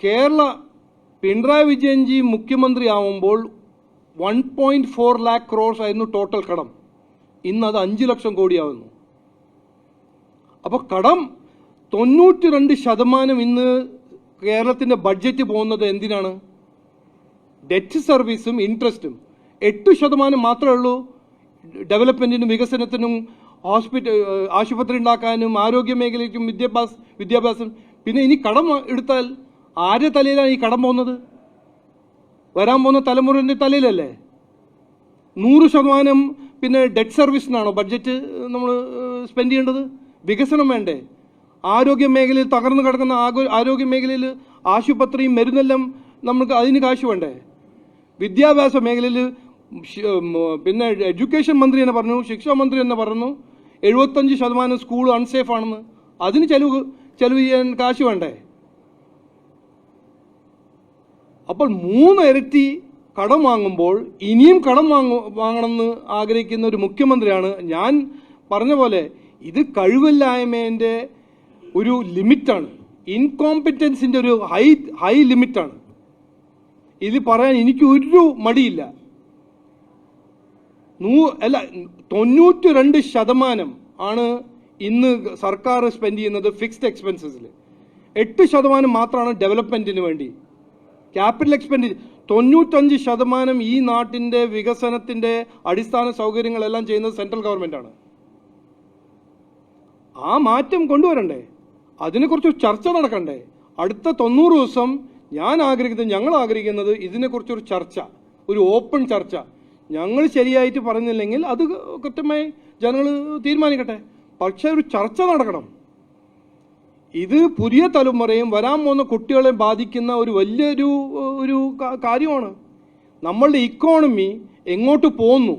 Kerala Pinarayi Vijayanji മുഖ്യമന്ത്രിയാവുമ്പോൾ 1.4 lakh crores ആയിരുന്നു total കടം. ഇന്ന് അത് 5 ലക്ഷം കോടിയാവുന്നു. അപ്പോൾ കടം 92% ഇന്ന് കേരളത്തിൻ്റെ ബഡ്ജറ്റ് പോകുന്നത് എന്തിനാണ്? ഡെറ്റ് സർവീസും ഇൻട്രസ്റ്റും. 8% മാത്രമേ ഉള്ളൂ ഡെവലപ്മെൻറ്റിനും വികസനത്തിനും ആശുപത്രി ഉണ്ടാക്കാനും ആരോഗ്യ മേഖലയ്ക്കും വിദ്യാഭ്യാസം. പിന്നെ ഇനി കടം എടുത്താൽ ആരുടെ തലയിലാണ് ഈ കടം പോകുന്നത്? വരാൻ പോകുന്ന തലമുറയുടെ തലയിലല്ലേ? 100% പിന്നെ ഡെറ്റ് സർവീസിനാണോ ബഡ്ജറ്റ് നമ്മൾ സ്പെൻഡ് ചെയ്യേണ്ടത്? വികസനം വേണ്ടേ? ആരോഗ്യ മേഖലയിൽ തകർന്നു കിടക്കുന്ന ആരോഗ്യ മേഖലയിൽ ആശുപത്രിയും മരുന്നെല്ലാം നമുക്ക് അതിന് കാശ് വേണ്ടേ? വിദ്യാഭ്യാസ മേഖലയിൽ പിന്നെ എഡ്യൂക്കേഷൻ മന്ത്രി തന്നെ പറഞ്ഞു, ശിക്ഷാ മന്ത്രി തന്നെ പറഞ്ഞു 75% സ്കൂൾ അൺസേഫ് ആണെന്ന്. അതിന് ചെലവ് ചെയ്യാൻ കാശ് വേണ്ടേ? അപ്പോൾ 3 ഇരട്ടി കടം വാങ്ങുമ്പോൾ ഇനിയും കടം വാങ്ങണമെന്ന് ആഗ്രഹിക്കുന്ന ഒരു മുഖ്യമന്ത്രിയാണ്. ഞാൻ പറഞ്ഞ പോലെ ഇത് കഴിവില്ലായ്മേൻ്റെ ഒരു ലിമിറ്റാണ്, ഇൻകോമ്പറ്റൻസിൻ്റെ ഒരു ഹൈ ലിമിറ്റാണ്. ഇത് പറയാൻ എനിക്ക് ഒരു മടിയില്ല. 92% ആണ് ഇന്ന് സർക്കാർ സ്പെൻഡ് ചെയ്യുന്നത് ഫിക്സ്ഡ് എക്സ്പെൻസസിൽ. 8% മാത്രമാണ് ഡെവലപ്മെൻറ്റിന് വേണ്ടി. ക്യാപിറ്റൽ എക്സ്പെൻഡിച്ചർ 95% ഈ നാട്ടിൻ്റെ വികസനത്തിൻ്റെ അടിസ്ഥാന സൗകര്യങ്ങളെല്ലാം ചെയ്യുന്നത് സെൻട്രൽ ഗവൺമെൻറ്റാണ്. ആ മാറ്റം കൊണ്ടുവരണ്ടേ? അതിനെക്കുറിച്ച് ചർച്ച നടക്കണ്ടേ? അടുത്ത 90 ദിവസം ഞങ്ങൾ ആഗ്രഹിക്കുന്നത് ഇതിനെക്കുറിച്ചൊരു ചർച്ച, ഒരു ഓപ്പൺ ചർച്ച. ഞങ്ങൾ ശരിയായിട്ട് പറയുന്നില്ലെങ്കിൽ അത് കൃത്യമായി ജനങ്ങൾ തീരുമാനിക്കട്ടെ. പക്ഷേ ഒരു ചർച്ച നടക്കണം. ഇത് പുതിയ തലമുറയും വരാൻ പോകുന്ന കുട്ടികളെ ബാധിക്കുന്ന ഒരു വലിയൊരു കാര്യമാണ്. നമ്മളുടെ ഇക്കോണമി എങ്ങോട്ട് പോന്നു?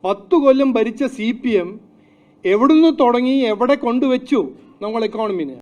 10 കൊല്ലം ഭരിച്ച CPM എവിടുന്ന് തുടങ്ങി എവിടെ കൊണ്ടുവച്ചു നമ്മൾ ഇക്കോണമിനെ?